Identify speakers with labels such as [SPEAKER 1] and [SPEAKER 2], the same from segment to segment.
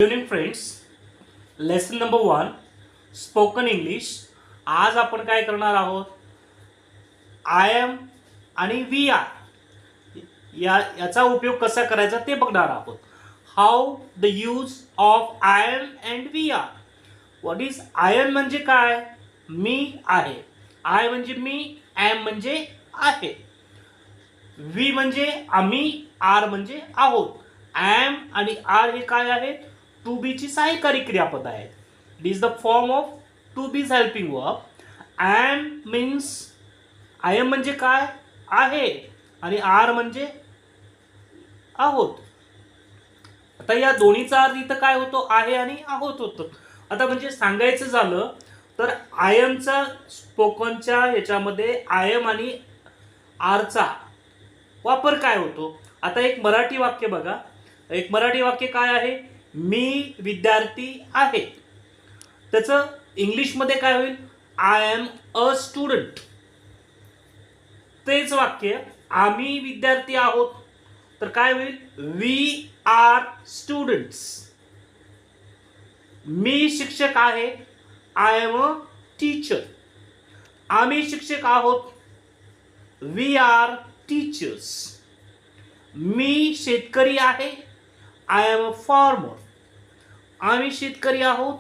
[SPEAKER 1] Good evening friends. Lesson number 1 spoken English. आज आपण काय करणार आहोत? आय एम आणि वी आर याचा उपयोग कसा करायचा ते बघणार आहोत. How the use of I am and we are. What is I am म्हणजे काय? मी आहे. आय म्हणजे मी, एम म्हणजे आहे. वी म्हणजे आम्ही, आर म्हणजे आहोत. एम आणि आर हे काय आहेत? टू बी ची सहाय्यकारी क्रियापद आहेत. It is the form of to be's helping verb. Am means I am म्हणजे काय? आहे. आणि आर म्हणजे आहोत. आता या दोन्हीचा अर्थ इथं काय होतो? आहे आणि आहोत होतो. आता म्हणजे सांगायचं झालं तर आय एमचा स्पोकनच्या याच्यामध्ये आय एम आणि आरचा वापर काय होतो? आता एक मराठी वाक्य बघा. एक मराठी वाक्य काय आहे? मी विद्यार्थी आहे. त्याचं इंग्लिशमध्ये काय होईल? I am a student. तेच वाक्य आम्ही विद्यार्थी आहोत तर काय होईल? We R students. मी शिक्षक आहे. I am a teacher. आम्ही शिक्षक आहोत. We are teachers. मी शेतकरी आहे. I am a farmer. आम्ही शेतकरी आहोत.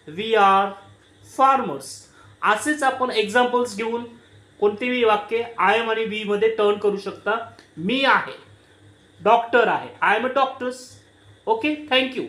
[SPEAKER 1] We are farmers. असेच आपण एक्झाम्पल्स घेऊन कोणतेही वाक्य आय एम आणि वी मध्ये टर्न करू शकता. मी आहे, डॉक्टर आहे. I am a doctors. Okay, thank you.